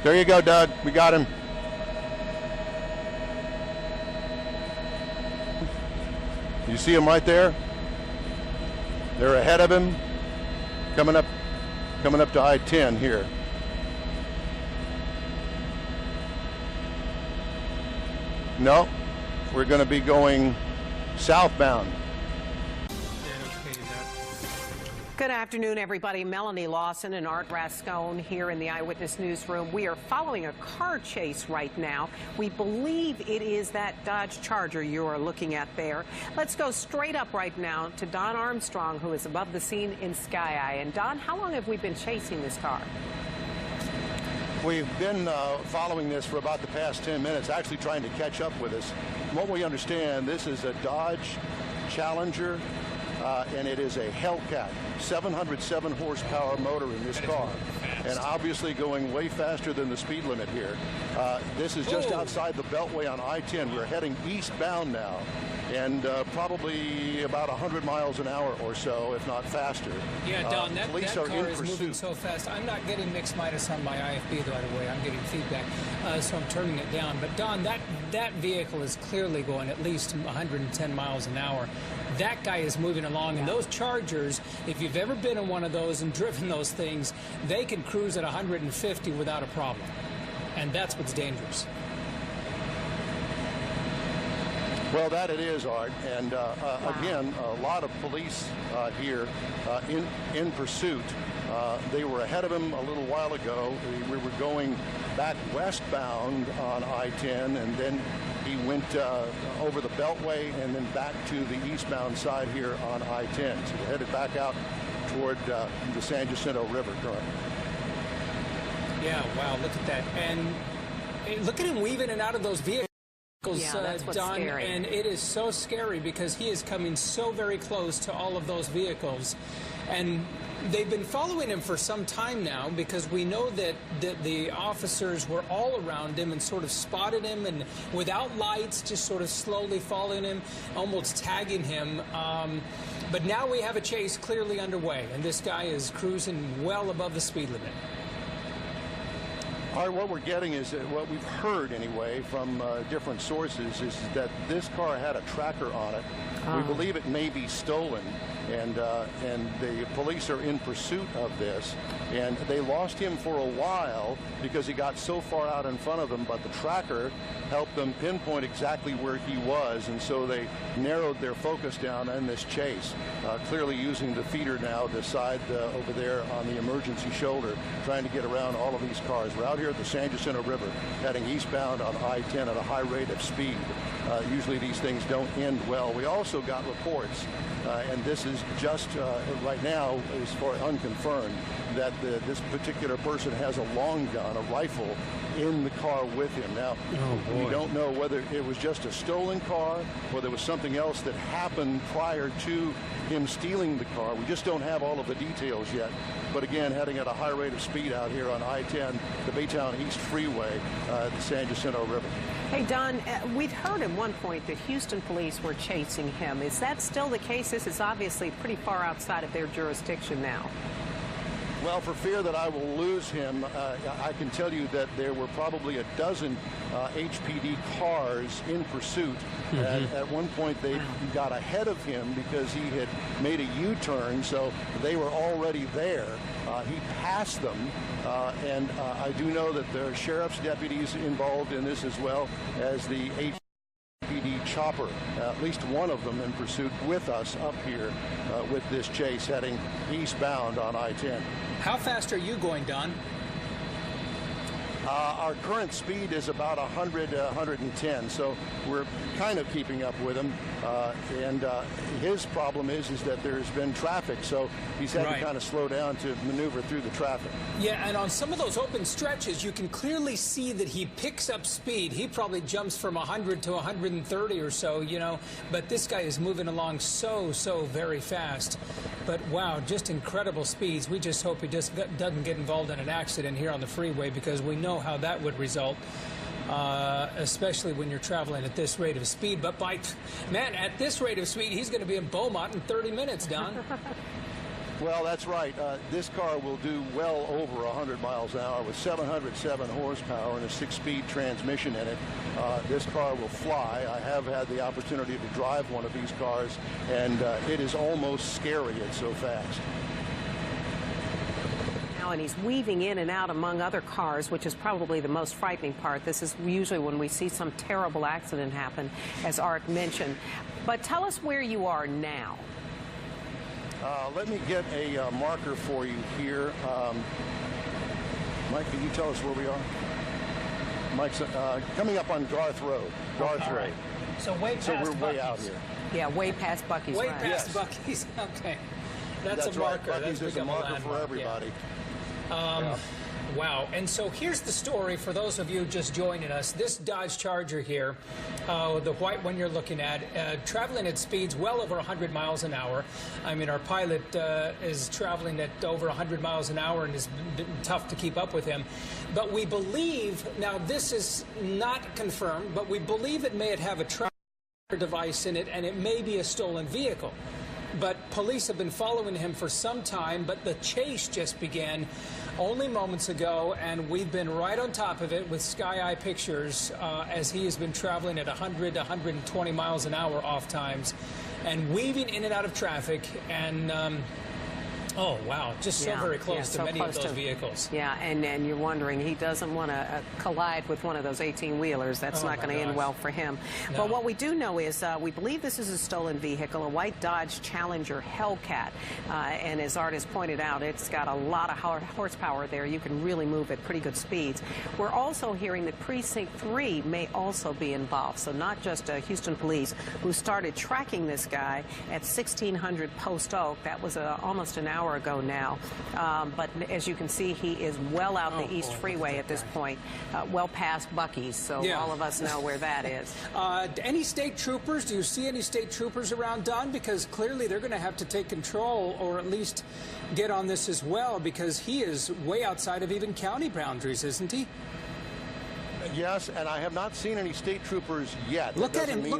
There you go, Doug. We got him. You see him right there? They're ahead of him, coming up to I-10 here. No, we're going to be going southbound. Good afternoon, everybody. Melanie Lawson and Art Rascone here in the Eyewitness Newsroom. We are following a car chase right now. We believe it is that Dodge Charger you are looking at there. Let's go straight up right now to Don Armstrong, who is above the scene in Sky Eye. And Don, how long have we been chasing this car? We've been following this for about the past 10 minutes, actually trying to catch up with us. From what we understand, this is a Dodge Challenger, and it is a Hellcat, 707 horsepower motor in this car, and obviously going way faster than the speed limit here. This is just outside the Beltway on I-10. We're heading eastbound now, and probably about 100 miles an hour or so, if not faster. Yeah, Don, that car is pursuit. moving so fast. I'm not getting mixed minus on my IFB, by the way. I'm getting feedback, so I'm turning it down. But, Don, that vehicle is clearly going at least 110 miles an hour. That guy is moving along, and those Chargers, if you've ever been in one of those and driven those things, they can cruise at 150 without a problem, and that's what's dangerous. Well, that it is, Art, and again, a lot of police here in pursuit. They were ahead of him a little while ago. We were going back westbound on I-10, and then he went over the Beltway and then back to the eastbound side here on I-10. So we're headed back out toward the San Jacinto River currently. Yeah, wow, look at that. And look at him weaving in and out of those vehicles. Yeah, that's what's Don, scary. and it is so scary because he is coming so very close to all of those vehicles, and they've been following him for some time now because we know that the officers were all around him and sort of spotted him, and without lights, just sort of slowly following him, almost tagging him. But now we have a chase clearly underway, and this guy is cruising well above the speed limit. All right, what we're getting is what we've heard anyway from different sources is that this car had a tracker on it. We believe it may be stolen, and the police are in pursuit of this. And they lost him for a while because he got so far out in front of them, but the tracker helped them pinpoint exactly where he was, and so they narrowed their focus down in this chase, clearly using the feeder now, the side over there on the emergency shoulder, trying to get around all of these cars. We're out here at the San Jacinto River, heading eastbound on I-10 at a high rate of speed. Usually these things don't end well. We also got reports, and this is just right now is for unconfirmed, that this particular person has a long gun, a rifle, in the car with him. Now, we don't know whether it was just a stolen car or there was something else that happened prior to him stealing the car. We just don't have all of the details yet. But again, heading at a high rate of speed out here on I-10, the Baytown East Freeway, the San Jacinto River. Hey, Don, we'd heard at one point that Houston police were chasing him. Is that still the case? This is obviously pretty far outside of their jurisdiction now. Well, for fear that I will lose him, I can tell you that there were probably a dozen HPD cars in pursuit. At one point, they got ahead of him because he had made a U-turn, so they were already there. He passed them, and I do know that there are sheriff's deputies involved in this as well as the HPD Chopper, at least one of them in pursuit with us up here with this chase heading eastbound on I-10. How fast are you going, Don? Our current speed is about 100, 110, so we're kind of keeping up with him. And his problem is that there's been traffic, so he's had to kind of slow down to maneuver through the traffic. Yeah, and on some of those open stretches, you can clearly see that he picks up speed. He probably jumps from 100 to 130 or so, you know, but this guy is moving along so very fast. But wow, just incredible speeds. We just hope he just doesn't get involved in an accident here on the freeway, because we know how that would result, especially when you're traveling at this rate of speed. But man, at this rate of speed, he's going to be in Beaumont in 30 minutes, Don. Well, that's right. This car will do well over 100 miles an hour with 707 horsepower and a 6-speed transmission in it. This car will fly. I have had the opportunity to drive one of these cars, and it is almost scary. It's so fast. And he's weaving in and out among other cars, which is probably the most frightening part. This is usually when we see some terrible accident happen, as Art mentioned. But tell us where you are now. Let me get a marker for you here. Mike, can you tell us where we are? Mike's coming up on Garth Road. Garth Road. Right. So way past So we're way Buc-ee's. out here. Yeah, way past Buc-ee's. Way right. past Yes. Buc-ee's. Okay. That's a right. marker. Buc-ee's That's is a become marker for landmark, everybody. yeah. Wow. And so here's the story for those of you just joining us. This Dodge Charger here, the white one you're looking at, traveling at speeds well over 100 miles an hour. I mean, our pilot is traveling at over 100 miles an hour, and it's been tough to keep up with him. But we believe, now this is not confirmed, but we believe it may have a tracker device in it, and it may be a stolen vehicle. But police have been following him for some time, but the chase just began only moments ago, and we've been right on top of it with Sky Eye pictures as he has been traveling at 100 to 120 miles an hour off times and weaving in and out of traffic. And oh, wow, just so very close to many of those vehicles. Yeah, and you're wondering, he doesn't want to collide with one of those 18-wheelers. That's not going to end well for him. No. But what we do know is we believe this is a stolen vehicle, a white Dodge Challenger Hellcat. And as Art has pointed out, it's got a lot of horsepower there. You can really move at pretty good speeds. We're also hearing that Precinct 3 may also be involved. So not just Houston police, who started tracking this guy at 1600 Post Oak. That was almost an hour ago now. But as you can see, he is well out the East Freeway at this point, well past Buc-ee's, so all of us know where that is. Any state troopers? Do you see any state troopers around, Don? Because clearly they're going to have to take control, or at least get on this as well, because he is way outside of even county boundaries, isn't he? Yes, and I have not seen any state troopers yet. Look at him go.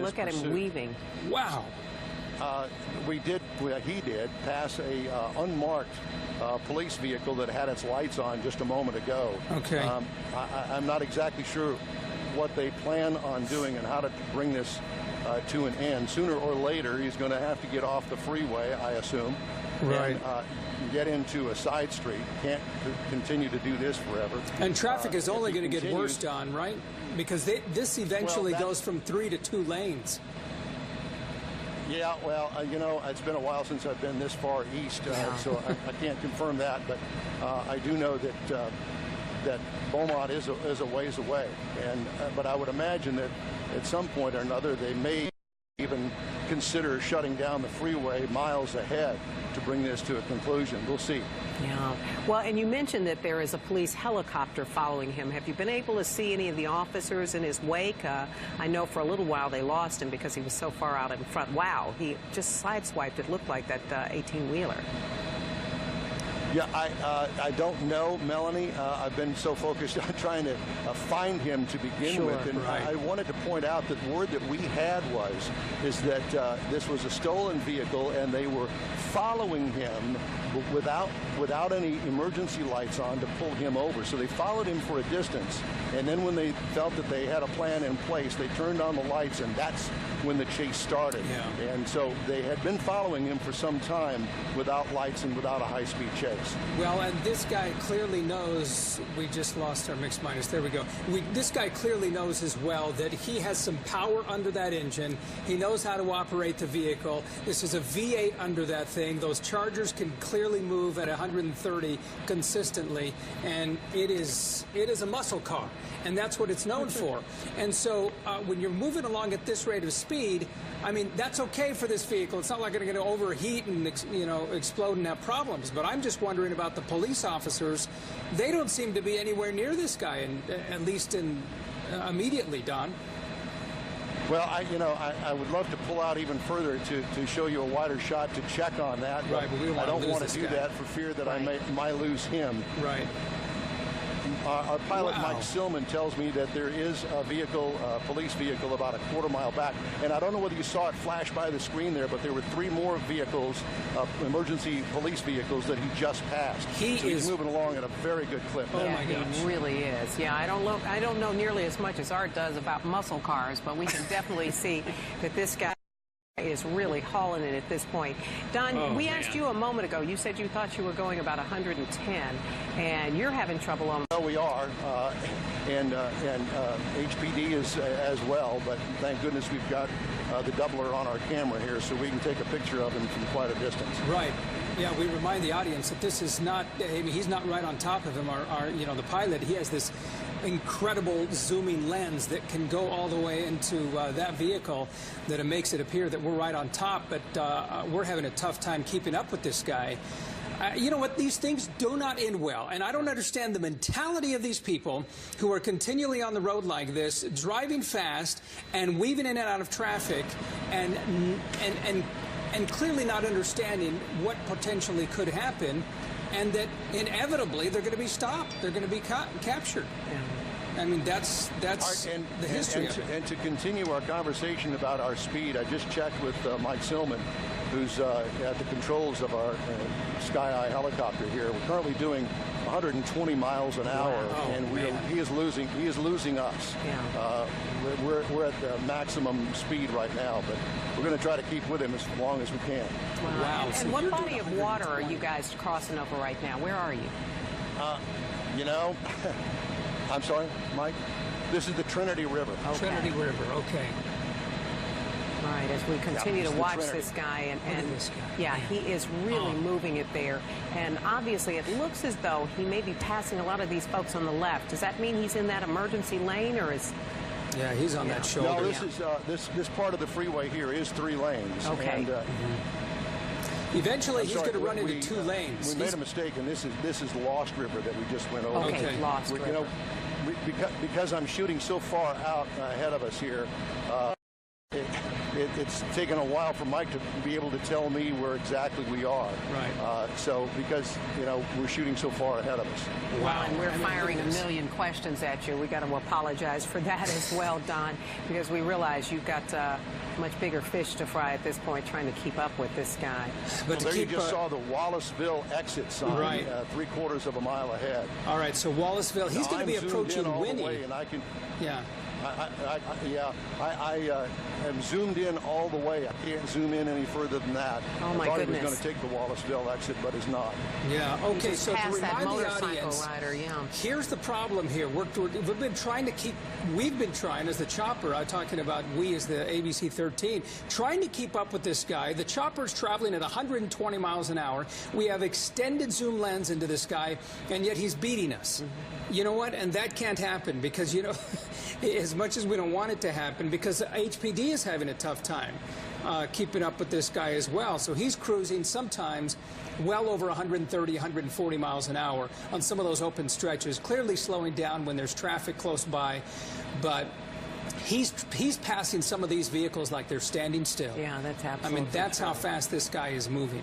Look at him weaving. Wow. He did pass a unmarked police vehicle that had its lights on just a moment ago. Okay. I'm not exactly sure what they plan on doing and how to bring this to an end. Sooner or later, he's going to have to get off the freeway, I assume, right, and get into a side street. Can't continue to do this forever. And traffic is only going to get worse, Don, right? Because this eventually goes from 3 to 2 lanes. Yeah, well, you know, it's been a while since I've been this far east, so I can't confirm that. But I do know that Beaumont is a ways away, and but I would imagine that at some point or another they may even consider shutting down the freeway miles ahead to bring this to a conclusion. We'll see. Yeah. Well, and you mentioned that there is a police helicopter following him. Have you been able to see any of the officers in his wake? I know for a little while they lost him because he was so far out in front. Wow, he just sideswiped, it looked like, that 18-wheeler. Yeah, I don't know, Melanie. I've been so focused on trying to find him to begin with. And I wanted to point out that word that we had is that this was a stolen vehicle and they were following him without any emergency lights on to pull him over. So they followed him for a distance. And then when they felt that they had a plan in place, they turned on the lights, and that's when the chase started. Yeah. And so they had been following him for some time without lights and without a high-speed chase. Well, and this guy clearly knows, we just lost our mix minus, there we go. This guy clearly knows as well that he has some power under that engine. He knows how to operate the vehicle. This is a V8 under that thing. Those Chargers can clearly move at 130 consistently, and it is a muscle car, and that's what it's known for. And so when you're moving along at this rate of speed, I mean, that's okay for this vehicle. It's not like it's going to overheat and explode and have problems. But I'm just wondering about the police officers. They don't seem to be anywhere near this guy, and at least immediately, Don. Well, I would love to pull out even further to show you a wider shot to check on that. But we don't I don't want to do that for fear that I might lose him. Right. Our pilot, Wow. Mike Silman, tells me that there is a vehicle, police vehicle, about a quarter-mile back. And I don't know whether you saw it flash by the screen there, but there were 3 more vehicles, emergency police vehicles, that he just passed. He's moving along at a very good clip. Oh, Yeah, my gosh. he really is. Yeah, I don't know nearly as much as Art does about muscle cars, but we can definitely see that this guy is really hauling it at this point. Don, we asked you a moment ago, you said you thought you were going about 110, and you're having trouble on... Well, we are, and HPD is as well, but thank goodness we've got the doubler on our camera here so we can take a picture of him from quite a distance. Right. Yeah, we remind the audience that this is not, I mean, he's not right on top of him. The pilot, he has this incredible zooming lens that can go all the way into that vehicle, that it makes it appear that we're right on top, but we're having a tough time keeping up with this guy. You know what? These things do not end well, and I don't understand the mentality of these people who are continually on the road like this, driving fast and weaving in and out of traffic, and clearly not understanding what potentially could happen, and that inevitably they're going to be stopped. They're going to be captured. I mean, that's the history of it. And to continue our conversation about our speed, I just checked with Mike Silman, who's at the controls of our Sky Eye helicopter here. We're currently doing 120 miles an hour, and he is losing us. Yeah. We're at the maximum speed right now, but we're going to try to keep with him as long as we can. Wow. And So what you're body doing of water are you guys crossing over right now? Where are you? You know, I'm sorry, Mike? This is the Trinity River. Okay. Trinity River, okay. Right, as we continue Yeah, to it's the watch Trinity. this guy, and this guy. yeah, he is really moving it there. And obviously, it looks as though he may be passing a lot of these folks on the left. Does that mean he's in that emergency lane, or is... Yeah, he's on that shoulder. No, this is this part of the freeway here is 3 lanes. Okay. And, Eventually, I'm he's sorry, going to run into 2 we lanes. made a mistake, and this is Lost River that we just went over. Okay, Okay. Lost You River. know, because I'm shooting so far out ahead of us here, it's taken a while for Mike to be able to tell me where exactly we are. Right. So because, you know, we're shooting so far ahead of us. Wow, and we're firing a million questions at you. We got to apologize for that as well, Don, because we realize you've got much bigger fish to fry at this point, trying to keep up with this guy. But to There you keep, just saw the Wallaceville exit sign, Right. 3/4 of a mile ahead. all right, so Wallaceville, he's going to be I'm zoomed approaching in all the Winnie. way, and I can. Yeah. I am zoomed in all the way. I can't zoom in any further than that. Oh, my I thought goodness. he was going to take the Wallaceville exit, but is not. Yeah, okay, Just so to past that remind the motorcycle audience, rider, yeah. here's the problem here. We've been trying to keep, as the chopper, I'm talking about we as the ABC 13, trying to keep up with this guy. The chopper's traveling at 120 miles an hour. We have extended zoom lens into this guy, and yet he's beating us. You know what? And that can't happen because, you know, as much as we don't want it to happen, because HPD is having a tough time keeping up with this guy as well. So he's cruising sometimes well over 130, 140 miles an hour on some of those open stretches, clearly slowing down when there's traffic close by. But he's passing some of these vehicles like they're standing still. Yeah, that's I absolutely mean, that's true. how fast this guy is moving.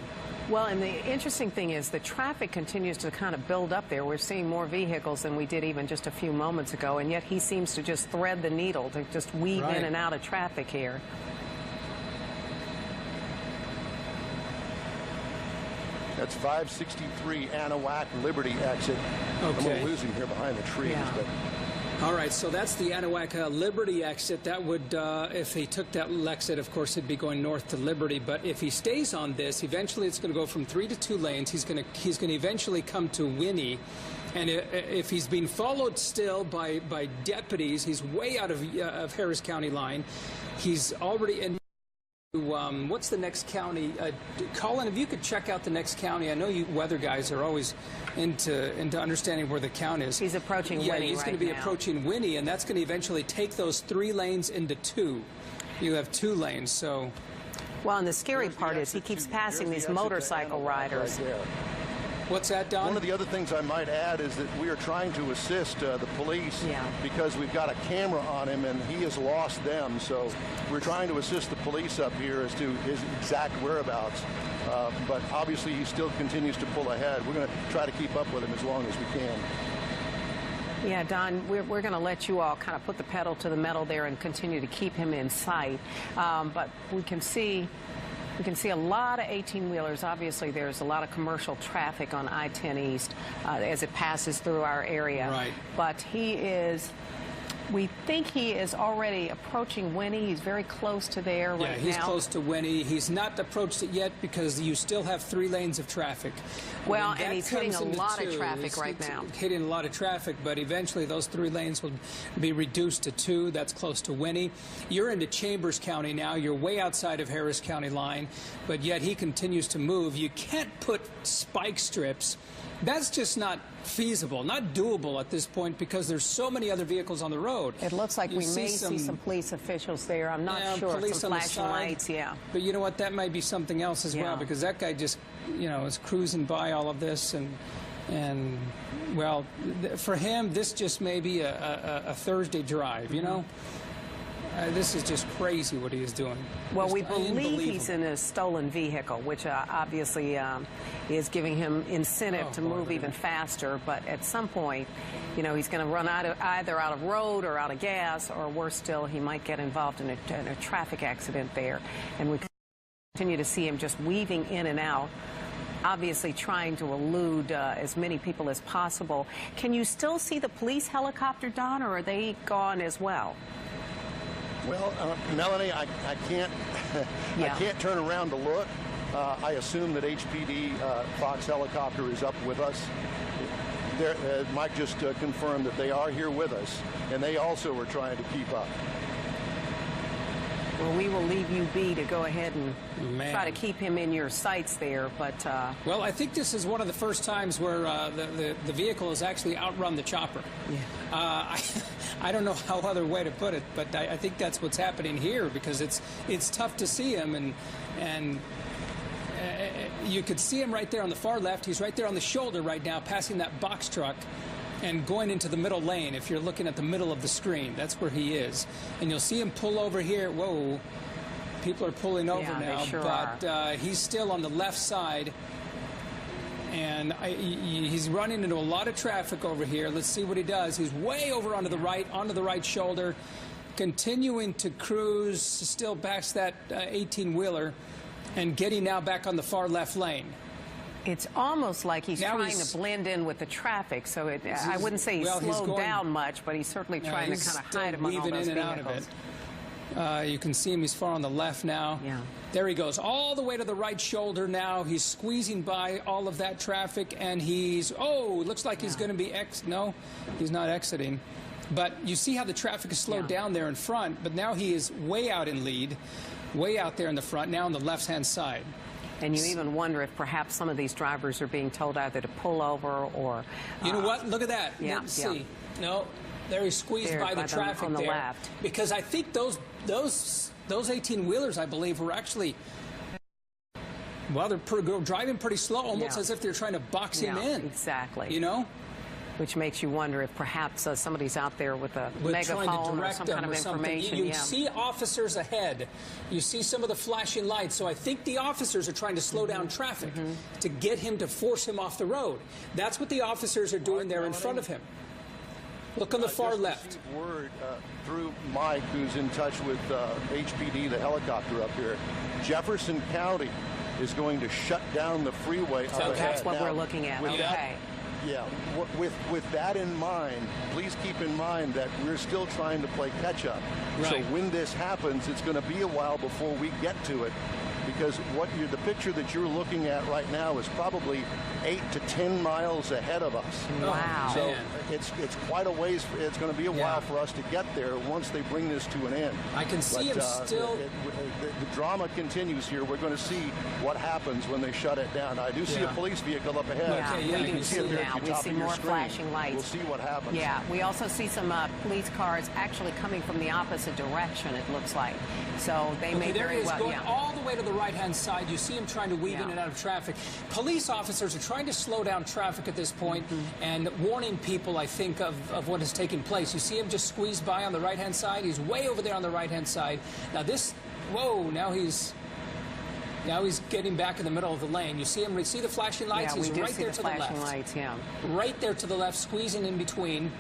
Well, and the interesting thing is the traffic continues to kind of build up there. We're seeing more vehicles than we did even just a few moments ago, and yet he seems to just thread the needle to just weave Right. in and out of traffic here. That's 563 Anahuac Liberty exit. I'm Okay. going to lose him here behind the trees. Yeah. But All right, so that's the Anahuac Liberty exit. That would, if he took that exit, of course, it'd be going north to Liberty. But if he stays on this, eventually it's going to go from 3 to 2 lanes. He's going to eventually come to Winnie. And if he's being followed still by deputies, he's way out of Harris County line. He's already in. What's the next county? Colin, if you could check out the next county. I know you weather guys are always into understanding where the count is. He's approaching Winnie Yeah, he's going to be right now. approaching Winnie, and that's going to eventually take those 3 lanes into 2. You have 2 lanes, so... Well, and the scary there's the part is he exit keeps to- passing there's these the exit to motorcycle Anahuac riders. Right there. What's that, Don? One of the other things I might add is that we are trying to assist the police Yeah. because we've got a camera on him and he has lost them. So we're trying to assist the police up here as to his exact whereabouts. But obviously he still continues to pull ahead. We're going to try to keep up with him as long as we can. Yeah, Don, we're going to let you all kind of put the pedal to the metal there and continue to keep him in sight. But we can see a lot of 18-wheelers. Obviously, there's a lot of commercial traffic on I-10 East as it passes through our area. Right. But we think he is already approaching Winnie. He's very close to there right now. Yeah, he's close to Winnie. He's not approached it yet because you still have 3 lanes of traffic. Well, and he's hitting a lot of traffic right now. Hitting a lot of traffic, but eventually those 3 lanes will be reduced to 2. That's close to Winnie. You're into Chambers County now. You're way outside of Harris County line, but yet he continues to move. You can't put spike strips. That's just not feasible, not doable at this point because there's so many other vehicles on the road. It looks like we may see some police officials there. I'm not sure. Police some on the flashing side. lights, yeah. But you know what? That might be something else as well because that guy just, is cruising by all of this and well, for him, this just may be a Thursday drive, you know? This is just crazy what he is doing. Well, Just we believe he's in a stolen vehicle, which obviously is giving him incentive to move even faster. But at some point, he's going to run either out of road or out of gas, or worse still, he might get involved in a traffic accident there. And we continue to see him just weaving in and out, obviously trying to elude as many people as possible. Can you still see the police helicopter, Don, or are they gone as well? Well, Melanie, I can't I can't turn around to look. I assume that HPD Fox helicopter is up with us. Mike just confirmed that they are here with us, and they also are trying to keep up. Well, we will leave you be to go ahead and try to keep him in your sights there, but... Well, I think this is one of the first times where the vehicle has actually outrun the chopper. Yeah. I don't know how other way to put it, but I think that's what's happening here because it's tough to see him, and you could see him right there on the far left. He's right there on the shoulder right now, passing that box truck and going into the middle lane. If you're looking at the middle of the screen, that's where he is. And you'll see him pull over here. Whoa, people are pulling over now, sure but he's still on the left side. And he's running into a lot of traffic over here. Let's see what he does. He's way over onto the right shoulder, continuing to cruise, still backs that 18-wheeler, and getting now back on the far left lane. It's almost like he's trying to blend in with the traffic, so I wouldn't say he's slowed down much, but he's certainly trying to kind of hide among all those vehicles. You can see him. He's far on the left now. Yeah. There he goes, all the way to the right shoulder now. He's squeezing by all of that traffic, and looks like he's going to be no, he's not exiting. But you see how the traffic is slowed down there in front, but now he is way out in lead, way out there in the front, now on the left-hand side. And you even wonder if perhaps some of these drivers are being told either to pull over or... You know what? Look at that. Yeah, Let's see. No, there he's squeezed by the traffic on the there. left. Because I think those 18-wheelers, I believe, were actually... Well, they're driving pretty slow, almost as if they're trying to box him in. Exactly. You know? Which makes you wonder if perhaps somebody's out there with a megaphone or some kind of information. You see officers ahead. You see some of the flashing lights. So I think the officers are trying to slow down traffic to get him, to force him off the road. That's what the officers are doing there in front of him. Look on the far left. Word through Mike, who's in touch with HPD, the helicopter up here. Jefferson County is going to shut down the freeway. So that's what we're looking at. Okay. Yeah, with that in mind, please keep in mind that we're still trying to play catch-up. Right. So when this happens, it's going to be a while before we get to it, because the picture that you're looking at right now is probably 8 to 10 miles ahead of us. Wow. So it's quite a ways. It's going to be a while for us to get there once they bring this to an end. I can see him still. The drama continues here. We're going to see what happens when they shut it down. I do see a police vehicle up ahead. Yeah, we do see now. We see more flashing lights. We'll see what happens. Yeah, we also see some police cars actually coming from the opposite direction, it looks like. So they may very well... going all the way to the right-hand side. You see him trying to weave in and out of traffic. Police officers are trying to slow down traffic at this point and warning people, I think, of what is taking place. You see him just squeeze by on the right-hand side. He's way over there on the right-hand side. Now this... Whoa, now he's getting back in the middle of the lane. You see him, see the flashing lights? Yeah, he's we do right see there the to the flashing left. lights, yeah. Right there to the left, squeezing in between.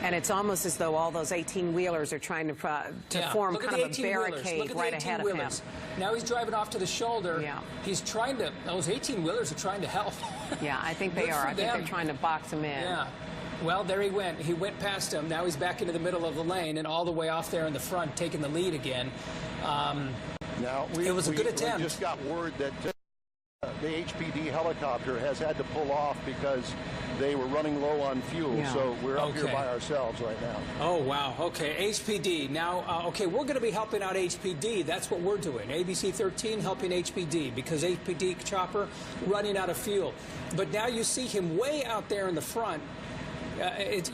And it's almost as though all those 18-wheelers are trying to form kind of a barricade right ahead of him. Now he's driving off to the shoulder. Yeah. He's trying to, those 18-wheelers are trying to help. Yeah, I think they are. I think they're trying to box him in. Yeah. Well, there he went. He went past him. Now he's back into the middle of the lane and all the way off there in the front, taking the lead again. Now, it was a good attempt. We just got word that the HPD helicopter has had to pull off because they were running low on fuel. Yeah. So we're up here by ourselves right now. Oh, wow. Okay, HPD. Now, okay, we're going to be helping out HPD. That's what we're doing. ABC 13 helping HPD because HPD Chopper running out of fuel. But now you see him way out there in the front.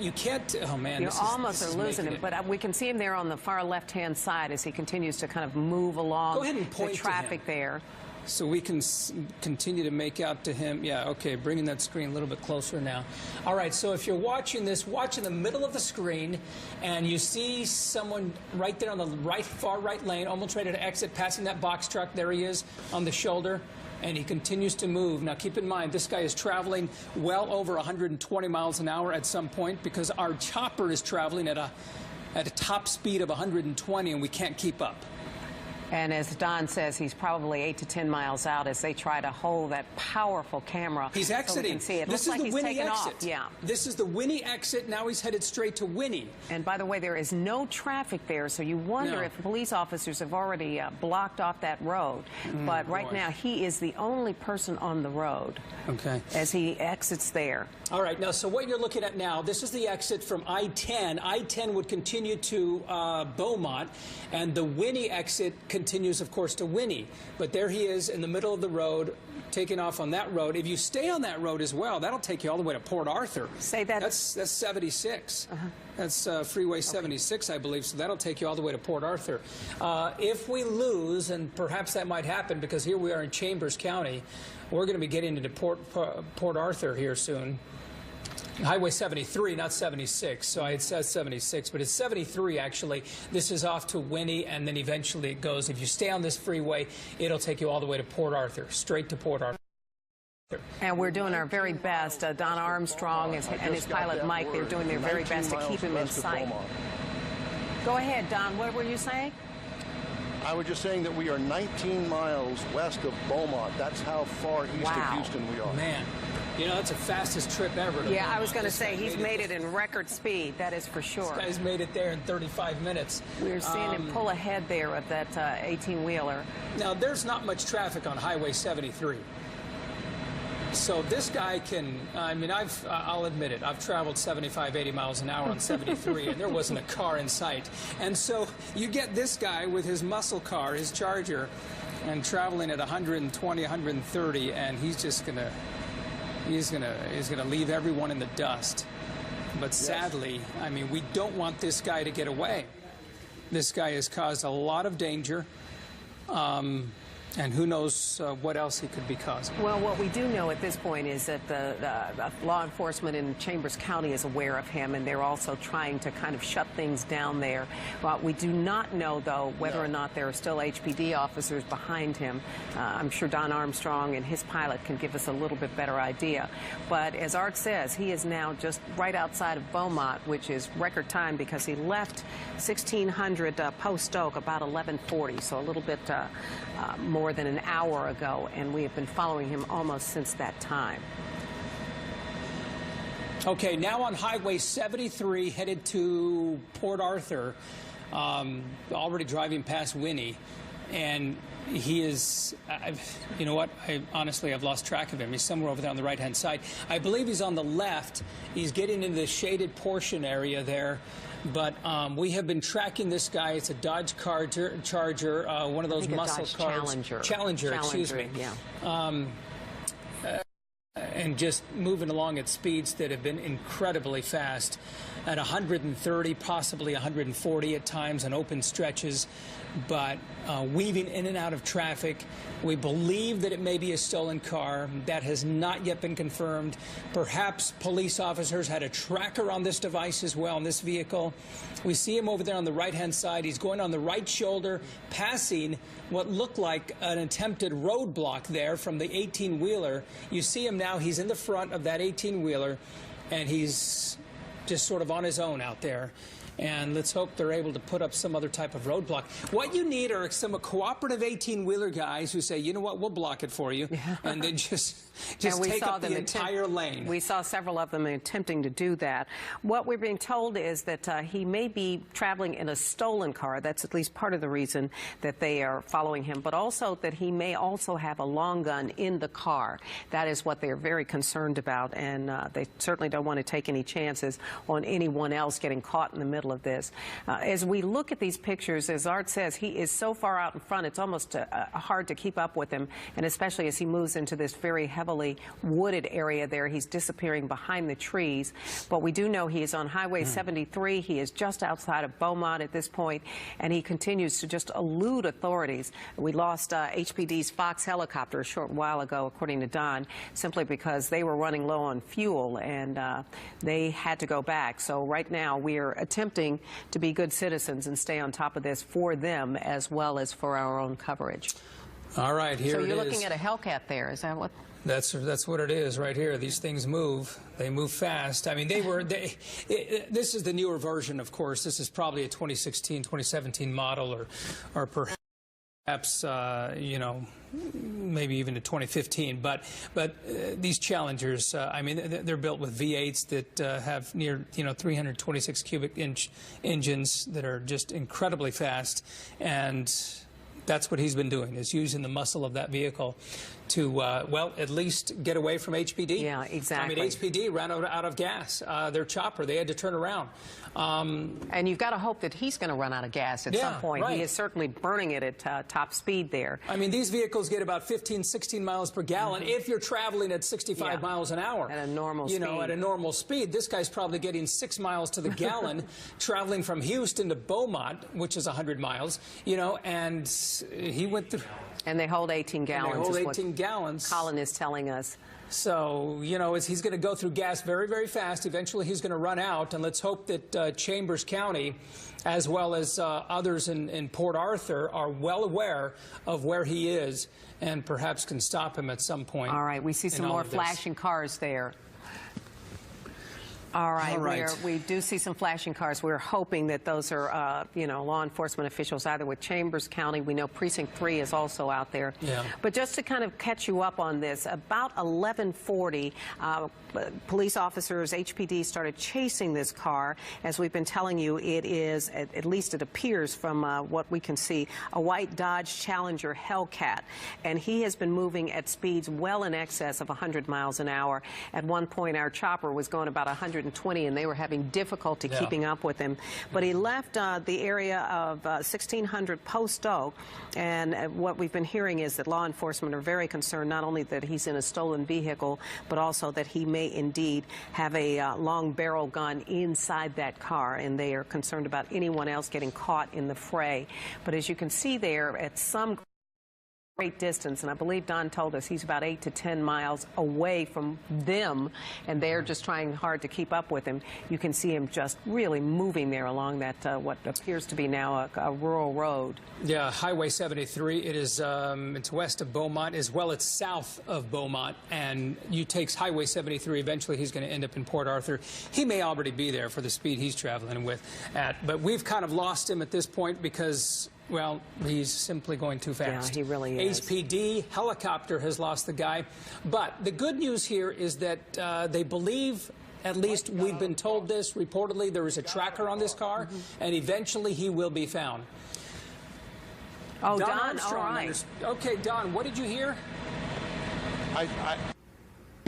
You can't, oh man. You almost are losing him, but we can see him there on the far left-hand side as he continues to kind of move along. Go ahead and point the traffic there. So we can continue to make out to him. Yeah, okay, bringing that screen a little bit closer now. All right, so if you're watching this, watch in the middle of the screen, and you see someone right there on the far right lane, almost ready to exit, passing that box truck. There he is on the shoulder. And he continues to move. Now, keep in mind, this guy is traveling well over 120 miles an hour at some point because our chopper is traveling at a top speed of 120, and we can't keep up. And as Don says, he's probably 8 to 10 miles out as they try to hold that powerful camera. He's exiting. So we can see it. This Looks is like the he's Winnie taken exit. Off. Yeah. This is the Winnie exit. Now he's headed straight to Winnie. And by the way, there is no traffic there, so you wonder if police officers have already blocked off that road. But right now, he is the only person on the road. Okay. As he exits there. All right. Now, so what you're looking at now, this is the exit from I-10. I-10 would continue to Beaumont, and the Winnie exit continues, of course, to Winnie. But there he is in the middle of the road, taking off on that road. If you stay on that road as well, that'll take you all the way to Port Arthur. Say that. That's 76. That's Freeway 76, I believe, so that'll take you all the way to Port Arthur. If we lose, and perhaps that might happen because here we are in Chambers County, we're going to be getting into Port Arthur here soon. Highway 73, not 76. So it says 76, but it's 73 actually. This is off to Winnie, and then eventually it goes. If you stay on this freeway, it'll take you all the way to Port Arthur, straight to Port Arthur. And we're doing our very best. Don Armstrong and his pilot Mike, they're doing their very best to keep him in sight. Go ahead, Don. What were you saying? I was just saying that we are 19 miles west of Beaumont. That's how far east of Houston we are. Man. You know, that's the fastest trip ever. Yeah, I was going to say, he's made it in record speed. That is for sure. This guy's made it there in 35 minutes. We're seeing him pull ahead there of that 18-wheeler. Now, there's not much traffic on Highway 73. So this guy can, I mean, I'll admit it, I've traveled 75, 80 miles an hour on 73, and there wasn't a car in sight. And so you get this guy with his muscle car, his Charger, and traveling at 120, 130, and he's just going to... He's gonna leave everyone in the dust. But sadly, I mean, we don't want this guy to get away. This guy has caused a lot of danger. And who knows what else he could be causing. Well, what we do know at this point is that the law enforcement in Chambers County is aware of him, and they're also trying to kind of shut things down there. But we do not know, though, whether or not there are still HPD officers behind him. I'm sure Don Armstrong and his pilot can give us a little bit better idea. But as Art says, he is now just right outside of Beaumont, which is record time because he left 1600 Post Oak about 11:40, so a little bit more than an hour ago, and we have been following him almost since that time. Okay, now on Highway 73, headed to Port Arthur, already driving past Winnie, and he is, you know what, honestly, I've lost track of him. He's somewhere over there on the right-hand side. I believe he's on the left. He's getting into the shaded portion area there. But we have been tracking this guy. It's a Dodge Charger, one of those muscle cars. Challenger, excuse me. Yeah. And just moving along at speeds that have been incredibly fast, at 130, possibly 140 at times on open stretches, but weaving in and out of traffic. We believe that it may be a stolen car. That has not yet been confirmed. Perhaps police officers had a tracker on this device as well, in this vehicle. We see him over there on the right-hand side. He's going on the right shoulder, passing what looked like an attempted roadblock there from the 18-wheeler. You see him now. He's in the front of that 18-wheeler, and he's just sort of on his own out there. And let's hope they're able to put up some other type of roadblock. What you need are some cooperative 18-wheeler guys who say, you know what, we'll block it for you, and then just take up the entire lane. We saw several of them attempting to do that. What we're being told is that he may be traveling in a stolen car. That's at least part of the reason that they are following him, but also that he may also have a long gun in the car. That is what they're very concerned about, and they certainly don't want to take any chances on anyone else getting caught in the middle of this. As we look at these pictures, as Art says, he is so far out in front, it's almost hard to keep up with him, and especially as he moves into this very heavily wooded area there, he's disappearing behind the trees. But we do know he is on Highway 73. He is just outside of Beaumont at this point, and he continues to just elude authorities. We lost HPD's Fox helicopter a short while ago, according to Don, simply because they were running low on fuel, and they had to go back. So right now we are attempting to be good citizens and stay on top of this for them as well as for our own coverage. All right, here it is. So you're looking at a Hellcat there, is that what? That's what it is right here. These things move. They move fast. I mean, this is the newer version, of course. This is probably a 2016, 2017 model, or perhaps, you know, maybe even to 2015. But these Challengers, I mean, they're built with V8s that have near, 326 cubic inch engines that are just incredibly fast. And that's what he's been doing, is using the muscle of that vehicle to, well, at least get away from HPD. Yeah, exactly. I mean, HPD ran out of gas. Their chopper, they had to turn around. And you've got to hope that he's going to run out of gas at some point. Right. He is certainly burning it at top speed there. I mean, these vehicles get about 15, 16 miles per gallon if you're traveling at 65 miles an hour. At a normal speed. At a normal speed. This guy's probably getting 6 miles to the gallon traveling from Houston to Beaumont, which is 100 miles, and he went through. And they hold 18 gallons. They hold 18 gallons. Colin is telling us. So, he's going to go through gas very, very fast. Eventually, he's going to run out. And let's hope that Chambers County, as well as others in Port Arthur, are well aware of where he is and perhaps can stop him at some point. All right. We see some more flashing cars there. All right. We do see some flashing cars. We're hoping that those are, law enforcement officials, either with Chambers County. We know Precinct 3 is also out there. Yeah. But just to kind of catch you up on this, about 11:40, police officers, HPD, started chasing this car. As we've been telling you, it is, at least it appears from what we can see, a white Dodge Challenger Hellcat. And he has been moving at speeds well in excess of 100 miles an hour. At one point, our chopper was going about 120, and they were having difficulty keeping up with him. But he left the area of 1600 Post Oak, and what we've been hearing is that law enforcement are very concerned not only that he's in a stolen vehicle, but also that he may indeed have a long barrel gun inside that car, and they are concerned about anyone else getting caught in the fray. But as you can see there, at some great distance, and I believe Don told us he's about 8 to 10 miles away from them, and they're just trying hard to keep up with him. You can see him just really moving there along that what appears to be now a rural road. Yeah, Highway 73. It is it's west of Beaumont, as well as south of Beaumont, and you take Highway 73. Eventually, he's going to end up in Port Arthur. He may already be there for the speed he's traveling but we've kind of lost him at this point because, well, he's simply going too fast. Yeah, he really is. HPD helicopter has lost the guy. But the good news here is that they believe, at least we've been told this, reportedly there is a tracker on this car, and eventually he will be found. Oh, Don, all right. Okay, Don, what did you hear? I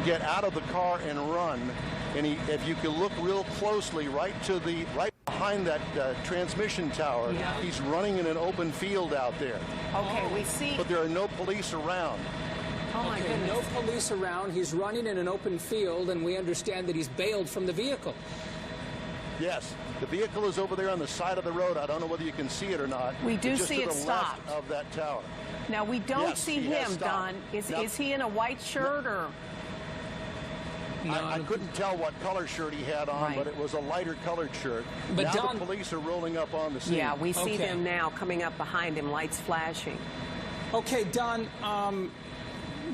get out of the car and run, and if you can look real closely right behind that transmission tower, he's running in an open field out there. Okay, we see. But there are no police around. Oh my goodness. No police around. He's running in an open field, and we understand that he's bailed from the vehicle. Yes, the vehicle is over there on the side of the road. I don't know whether you can see it or not. We do see it stopped. Just to the left of that tower. Now, we don't see him, Don. Is he in a white shirt or? No, I couldn't tell what color shirt he had on, but it was a lighter colored shirt. But now Don, the police are rolling up on the scene. Yeah, we see them now coming up behind him, lights flashing. Okay, Don,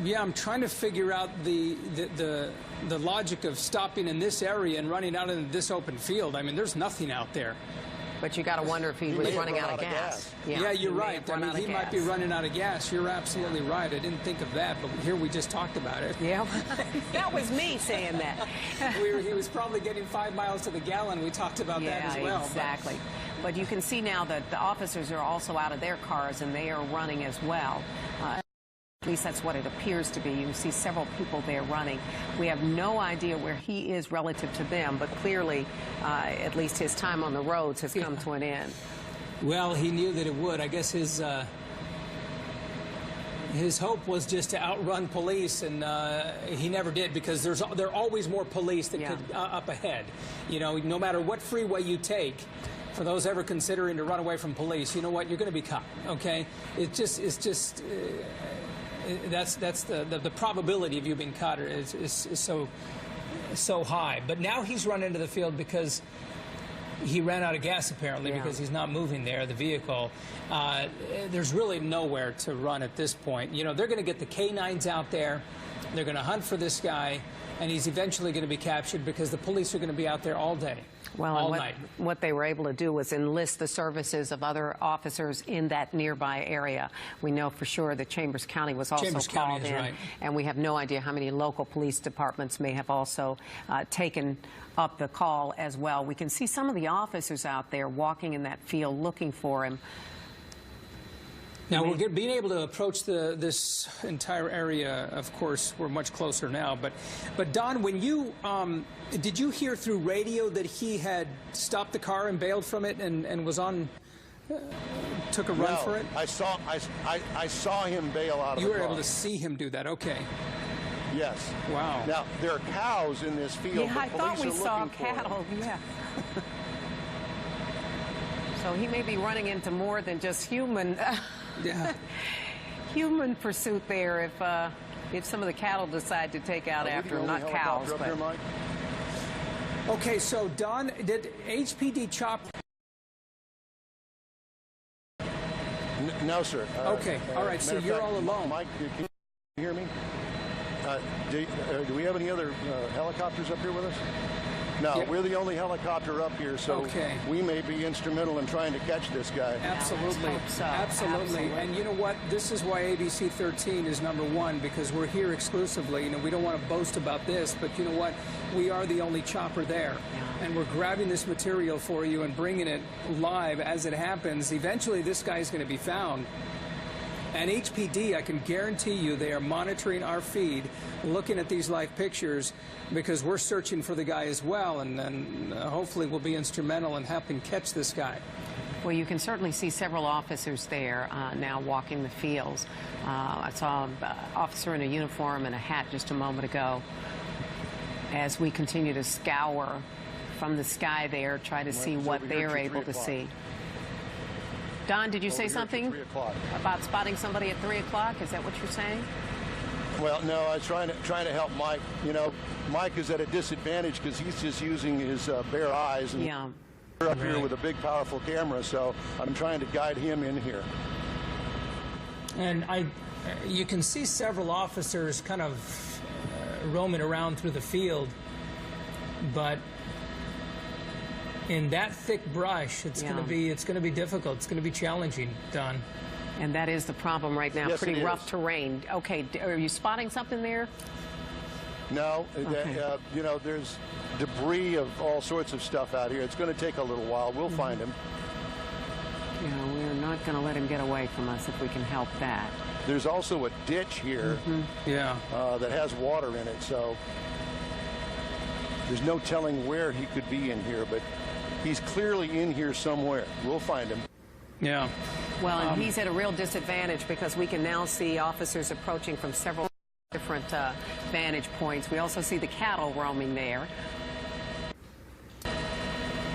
yeah, I'm trying to figure out the the logic of stopping in this area and running out into this open field. I mean, there's nothing out there. But you got to wonder if he was running out of gas. Yeah, you're right. I mean, he might be running out of gas. You're absolutely right. I didn't think of that, but here we just talked about it. Yeah, that was me saying that. He was probably getting 5 miles to the gallon. We talked about that as well. Exactly. But you can see now that the officers are also out of their cars and they are running as well. At least that's what it appears to be. You see several people there running. We have no idea where he is relative to them, but clearly, at least his time on the roads has come to an end. Well, he knew that it would. I guess his hope was just to outrun police, and he never did, because there are always more police that could up ahead. You know, no matter what freeway you take, for those ever considering to run away from police, you know what? You're going to be caught. Okay? It's just. That's the probability of you being caught is so high. But now he's run into the field because he ran out of gas, apparently, because he's not moving there, the vehicle. There's really nowhere to run at this point. You know, they're going to get the K-9s out there. They're going to hunt for this guy, and he's eventually going to be captured because the police are going to be out there all day. Well, all night. What they were able to do was enlist the services of other officers in that nearby area. We know for sure that Chambers County was also called in, and we have no idea how many local police departments may have also taken up the call as well. We can see some of the officers out there walking in that field looking for him. Now, we're being able to approach this entire area, of course, we're much closer now. But Don, when you, did you hear through radio that he had stopped the car and bailed from it and was on, took a run for it? I saw him bail out of the car. You were able to see him do that, okay. Yes. Wow. Now, there are cows in this field. Yeah, I thought we saw cattle, yeah. So he may be running into more than just human. Human pursuit there if some of the cattle decide to take out after him, not cows. But... Here, okay, so Don, did HPD Chopper? No, sir. Okay, all right, so you're all alone. Mike, can you hear me? Do we have any other helicopters up here with us? No, we're the only helicopter up here, so we may be instrumental in trying to catch this guy. Absolutely. So. Absolutely. And you know what? This is why ABC 13 is #1, because we're here exclusively. You know, we don't want to boast about this, but you know what? We are the only chopper there. And we're grabbing this material for you and bringing it live as it happens. Eventually, this guy is going to be found. And HPD, I can guarantee you, they are monitoring our feed, looking at these live pictures, because we're searching for the guy as well, and hopefully we'll be instrumental in helping catch this guy. Well, you can certainly see several officers there now walking the fields. I saw an officer in a uniform and a hat just a moment ago as we continue to scour from the sky there, try to see what they're able to see. Don, did you say something about spotting somebody at 3 o'clock? Is that what you're saying? Well, no, I was trying to help Mike. You know, Mike is at a disadvantage because he's just using his bare eyes. And we're up here with a big, powerful camera, so I'm trying to guide him in here. And you can see several officers kind of roaming around through the field, but in that thick brush, it's going to be difficult. It's going to be challenging, Don. And that is the problem right now. Yes, pretty rough terrain. Okay, are you spotting something there? No, you know, there's debris of all sorts of stuff out here. It's going to take a little while. We'll find him. You know, we're not going to let him get away from us if we can help that. There's also a ditch here that has water in it, so there's no telling where he could be in here, but he's clearly in here somewhere. We'll find him. Yeah. Well, and he's at a real disadvantage because we can now see officers approaching from several different vantage points. We also see the cattle roaming there.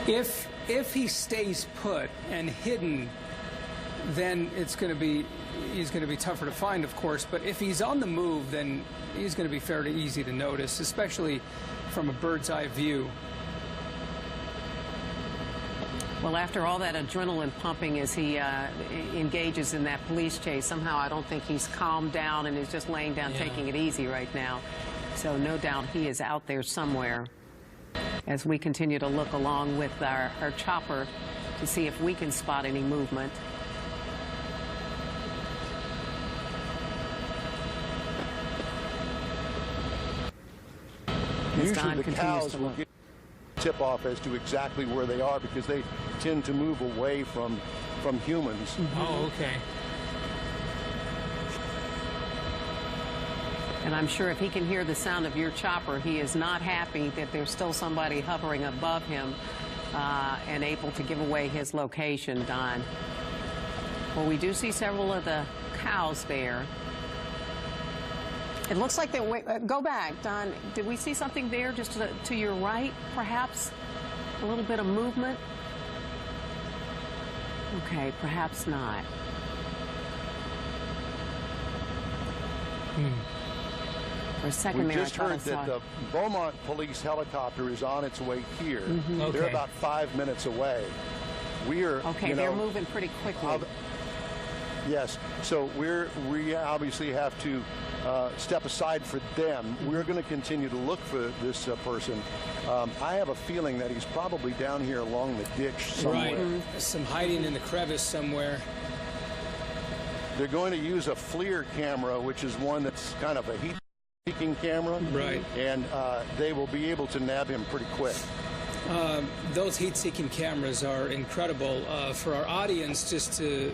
If he stays put and hidden, then he's going to be tougher to find, of course. But if he's on the move, then he's going to be fairly easy to notice, especially from a bird's eye view. Well, after all that adrenaline pumping as he engages in that police chase, somehow I don't think he's calmed down and is just laying down taking it easy right now. So no doubt he is out there somewhere as we continue to look along with our chopper to see if we can spot any movement. Usually the cows will get tip off as to exactly where they are because they tend to move away from humans. Oh, okay. And I'm sure if he can hear the sound of your chopper, he is not happy that there's still somebody hovering above him and able to give away his location, Don. Well, we do see several of the cows there. It looks like they're... go back, Don. Did we see something there just to your right, perhaps? A little bit of movement? Okay, perhaps not. For a second we there, just heard that the Beaumont police helicopter is on its way here. Okay. They're about 5 minutes away. We're okay. They're moving pretty quickly. Yes. So we obviously have to step aside for them. We're going to continue to look for this person. I have a feeling that he's probably down here along the ditch somewhere. Right. Some hiding in the crevice somewhere. They're going to use a FLIR camera, which is one that's kind of a heat-seeking camera. Right. And they will be able to nab him pretty quick. Those heat-seeking cameras are incredible for our audience, just to...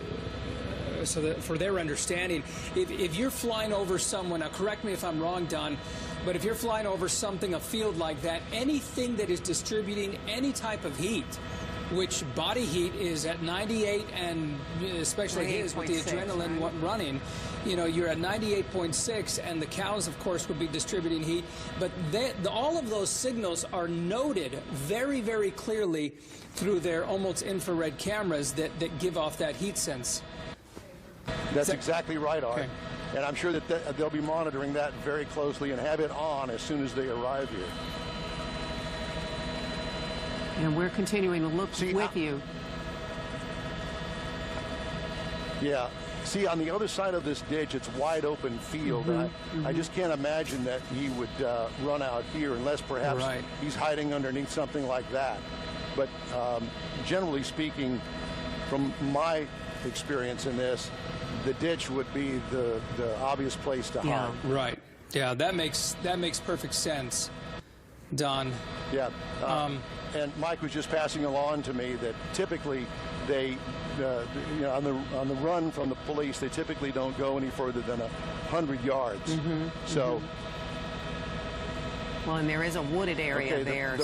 so that for their understanding, if you're flying over someone, now correct me if I'm wrong, Don, but if you're flying over something, a field like that, anything that is distributing any type of heat, which body heat is at 98, and especially his with the adrenaline running, you know, you're at 98.6, and the cows, of course, would be distributing heat. But all of those signals are noted very, very clearly through their almost infrared cameras that give off that heat sense. That's exactly right, Art. Okay. And I'm sure that they'll be monitoring that very closely and have it on as soon as they arrive here. And we're continuing to look with you. Yeah. See, on the other side of this ditch, it's wide open field. I just can't imagine that he would run out here unless perhaps he's hiding underneath something like that. But generally speaking, from my experience in this, the ditch would be the obvious place to hide. Right. Yeah, that makes perfect sense, Don. Yeah. And Mike was just passing along to me that typically they, you know, on the run from the police, they typically don't go any further than 100 yards. So. Well, and there is a wooded area there.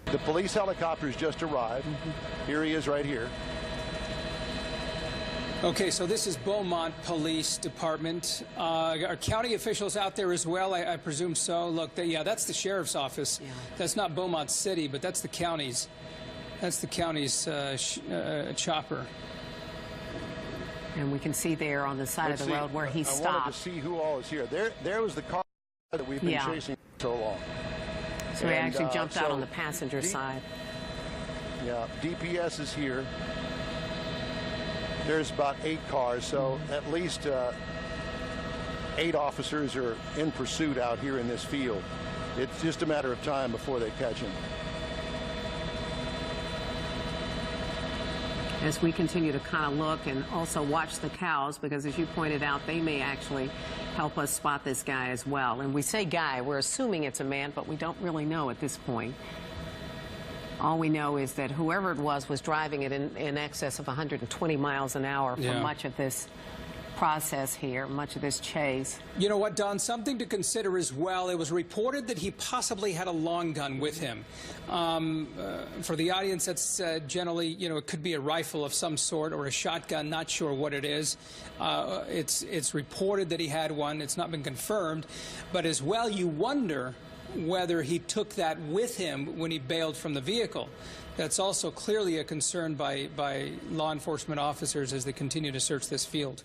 The police helicopter's just arrived. Here he is right here. Okay, so this is Beaumont Police Department. Are county officials out there as well? I presume so. Look, yeah, that's the sheriff's office. Yeah. That's not Beaumont City, but that's the county's. That's the county's chopper. And we can see there on the side of the road where he stopped. I wanted to see who all is here. There was the car that we've been chasing so long. So he actually jumped out on the passenger side. Yeah, DPS is here. There's about 8 cars, so at least 8 officers are in pursuit out here in this field. It's just a matter of time before they catch him. As we continue to kind of look and also watch the cows, because as you pointed out, they may actually help us spot this guy as well. And we say guy, we're assuming it's a man, but we don't really know at this point. All we know is that whoever it was driving it in excess of 120 miles an hour for much of this process here, much of this chase. You know what, Don, something to consider as well. It was reported that he possibly had a long gun with him. For the audience, that's generally, you know, it could be a rifle of some sort or a shotgun, not sure what it is. It's reported that he had one. It's not been confirmed. But as well, you wonder whether he took that with him when he bailed from the vehicle. That's also clearly a concern by law enforcement officers as they continue to search this field.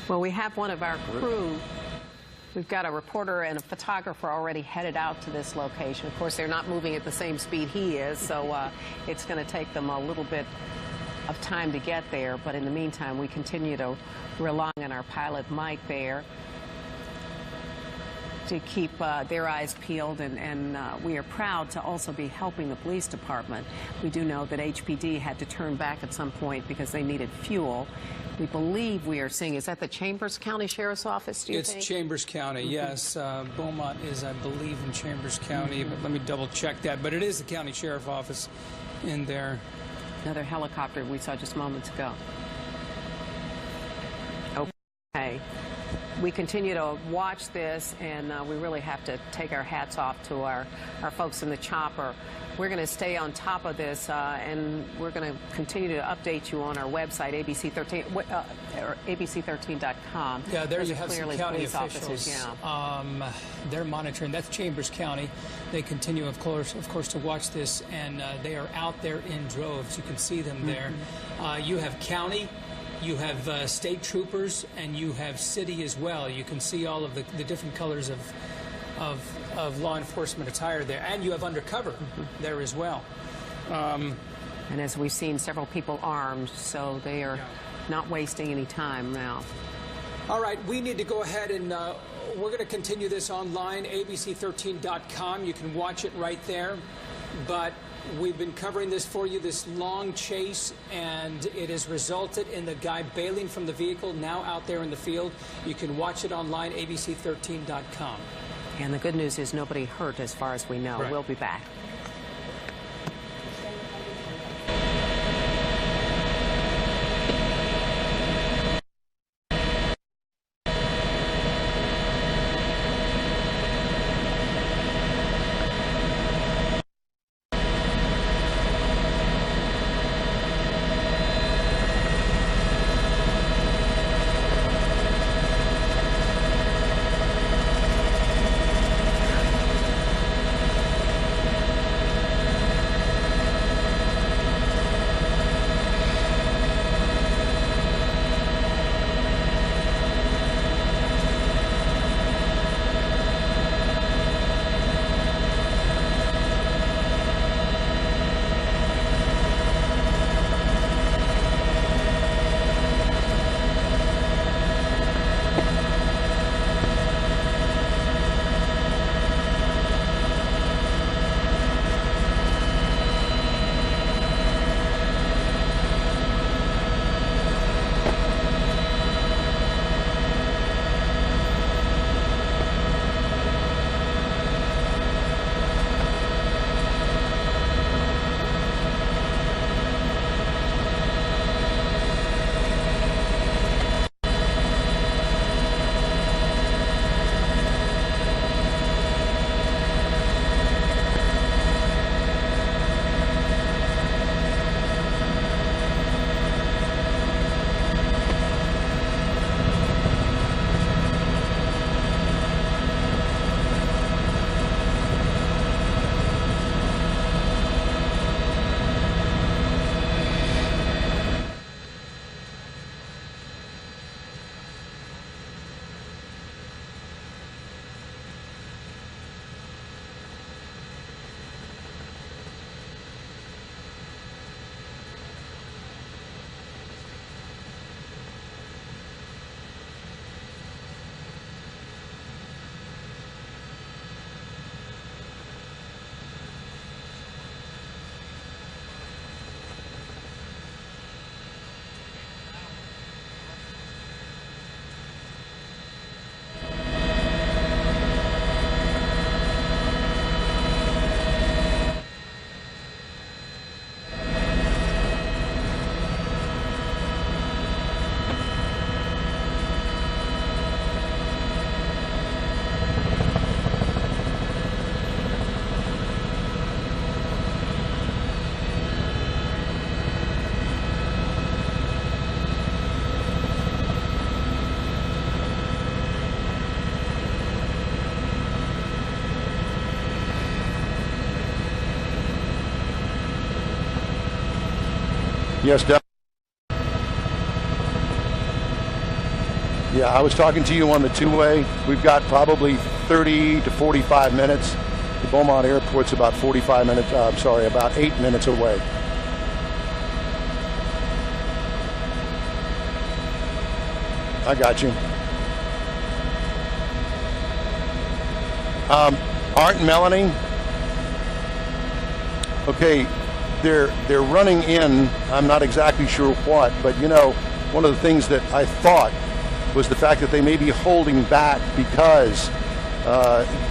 Well, we have one of our crew. We've got a reporter and a photographer already headed out to this location. Of course, they're not moving at the same speed he is, so it's going to take them a little bit of time to get there. But in the meantime, we continue to rely on our pilot, Mike, there. to keep their eyes peeled, and we are proud to also be helping the police department. We do know that HPD had to turn back at some point because they needed fuel. We believe we are seeing, is that the Chambers County Sheriff's Office, do you think? It's Chambers County, yes. Beaumont is, I believe, in Chambers County, but let me double check that. But it is the county sheriff office in there. Another helicopter we saw just moments ago. Okay. We continue to watch this, and we really have to take our hats off to our folks in the chopper. We're going to stay on top of this, and we're going to continue to update you on our website, ABC13, or ABC13.com. Yeah, there you have some clearly county police officials. officers, yeah. They're monitoring. That's Chambers County. They continue, of course, to watch this, and they are out there in droves. You can see them there. You have county. You have state troopers, and you have city as well. You can see all of the different colors of law enforcement attire there, and you have undercover there as well. And as we've seen, several people armed, so they are not wasting any time now. All right, we need to go ahead and we're going to continue this online, abc13.com. You can watch it right there, but we've been covering this for you, this long chase, and it has resulted in the guy bailing from the vehicle, now out there in the field. You can watch it online, abc13.com. And the good news is nobody hurt as far as we know. Right. We'll be back. Yes, Doug. Yeah, I was talking to you on the two-way. We've got probably 30 to 45 minutes. The Beaumont Airport's about 45 minutes, about 8 minutes away. I got you. Art and Melanie. Okay, they're running in. I'm not exactly sure what, but you know, one of the things that I thought was the fact that they may be holding back because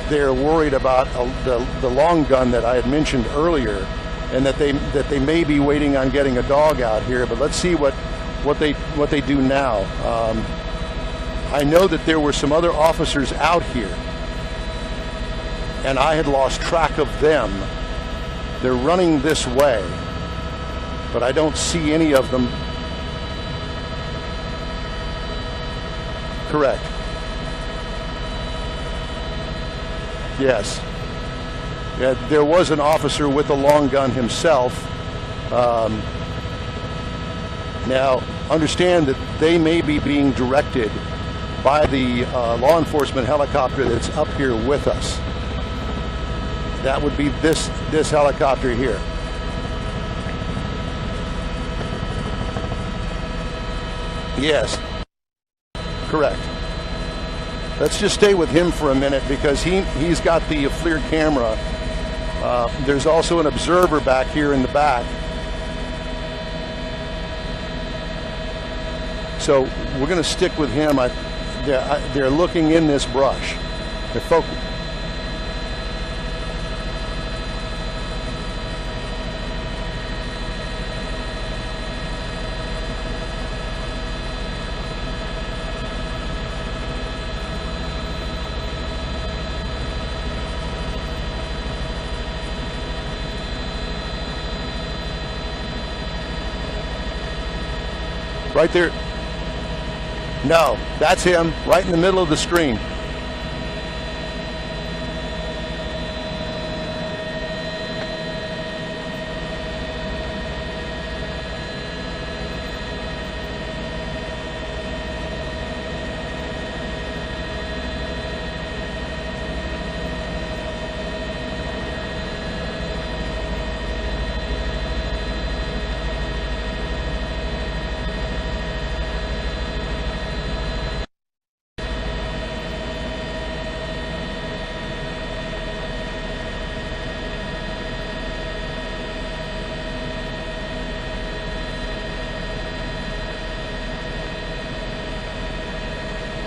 they're worried about the long gun that I had mentioned earlier, and that they may be waiting on getting a dog out here. But let's see what they do now. I know that there were some other officers out here, and I had lost track of them. They're running this way, but I don't see any of them. Correct. Yes. Yeah, there was an officer with a long gun himself. Now, understand that they may be being directed by the law enforcement helicopter that's up here with us. That would be this helicopter here. Yes, correct. Let's just stay with him for a minute because he's got the FLIR camera. There's also an observer back here in the back. So we're going to stick with him. They're looking in this brush. They're focused. Right there. No, that's him, right in the middle of the screen.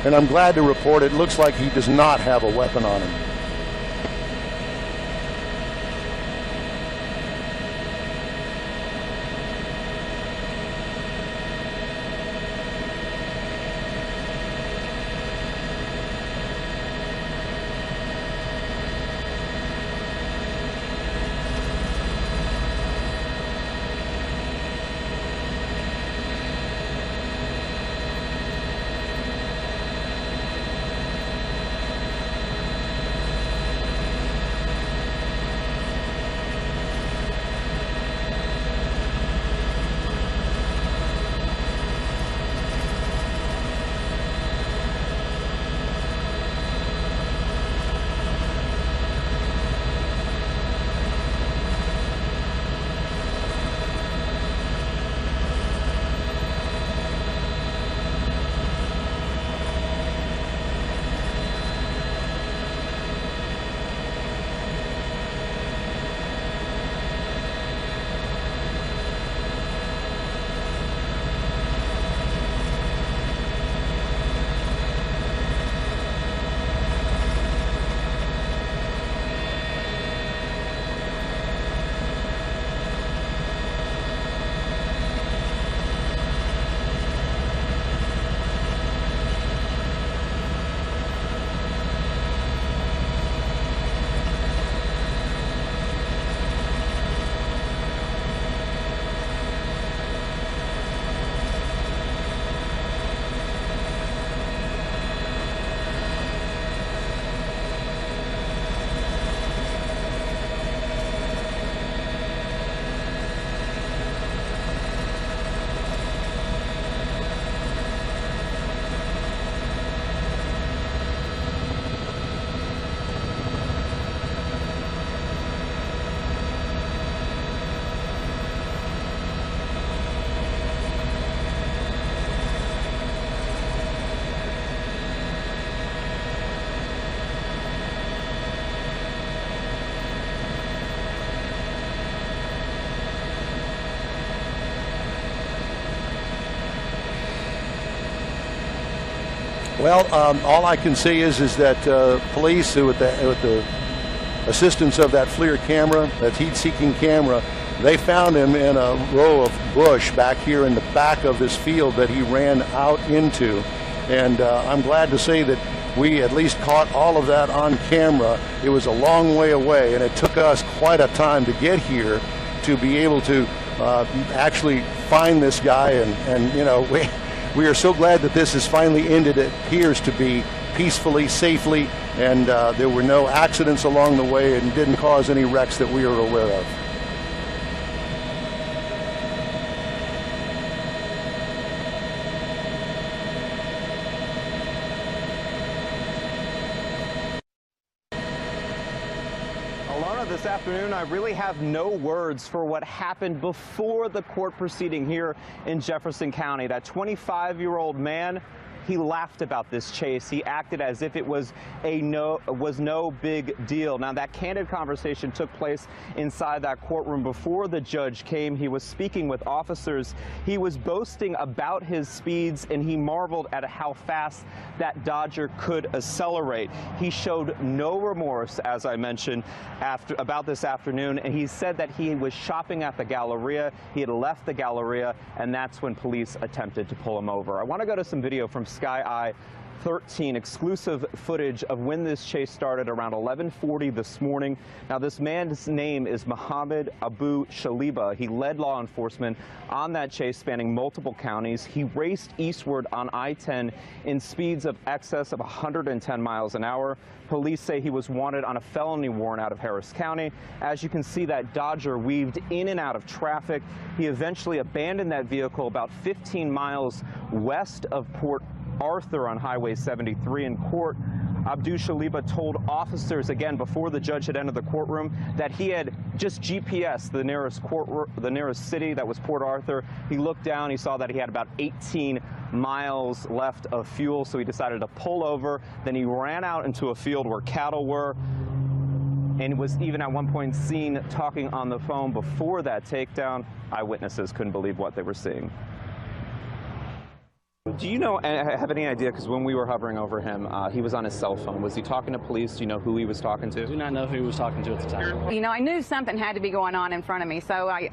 And I'm glad to report it looks like he does not have a weapon on him. Well, all I can say is that police, with the assistance of that FLIR camera, that heat-seeking camera, they found him in a row of bush back here in the back of this field that he ran out into. And I'm glad to say that we at least caught all of that on camera. It was a long way away, and it took us quite a time to get here to be able to actually find this guy. And you know, we are so glad that this has finally ended. It appears to be peacefully, safely, and there were no accidents along the way and didn't cause any wrecks that we are aware of. This afternoon, I really have no words for what happened before the court proceeding here in Jefferson County. That 25-year-old man, he laughed about this chase. He acted as if it was no big deal. Now, that candid conversation took place inside that courtroom before the judge came. He was speaking with officers. He was boasting about his speeds, and he marveled at how fast that Dodger could accelerate. He showed no remorse, as I mentioned, about this afternoon, and he said that he was shopping at the Galleria. He had left the Galleria, and that's when police attempted to pull him over. I want to go to some video from Sky Eye 13, exclusive footage of when this chase started around 11:40 this morning. Now, this man's name is Mohammed Abu Shaliba. He led law enforcement on that chase spanning multiple counties. He raced eastward on I-10 in speeds of excess of 110 miles an hour. Police say he was wanted on a felony warrant out of Harris County. As you can see, that Dodger weaved in and out of traffic. He eventually abandoned that vehicle about 15 miles west of Port Arthur on Highway 73 in court. Abdu Shaliba told officers again before the judge had entered the courtroom that he had just GPS the nearest city, that was Port Arthur. He looked down, he saw that he had about 18 miles left of fuel, so he decided to pull over. Then he ran out into a field where cattle were, and was even at one point seen talking on the phone before that takedown. Eyewitnesses couldn't believe what they were seeing. Do you know, have any idea, because when we were hovering over him, he was on his cell phone. Was he talking to police? Do you know who he was talking to? I do not know who he was talking to at the time. You know, I knew something had to be going on in front of me, so I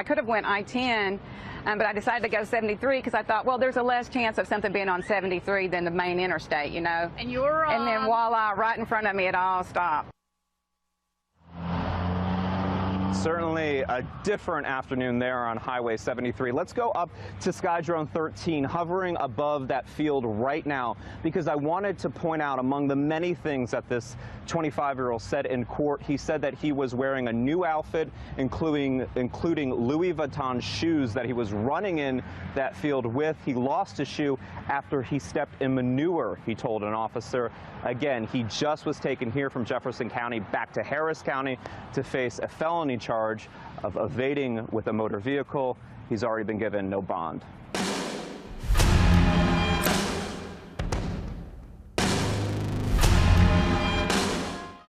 could have went I-10, but I decided to go 73 because I thought, well, there's a less chance of something being on 73 than the main interstate, you know. And you're on... And then voila, right in front of me, it all stopped. Certainly a different afternoon there on Highway 73. Let's go up to Skydrone 13, hovering above that field right now, because I wanted to point out among the many things that this 25-year-old said in court, he said that he was wearing a new outfit, including Louis Vuitton shoes that he was running in that field with. He lost his shoe after he stepped in manure, he told an officer. Again, he just was taken here from Jefferson County back to Harris County to face a felony charge of evading with a motor vehicle. He's already been given no bond.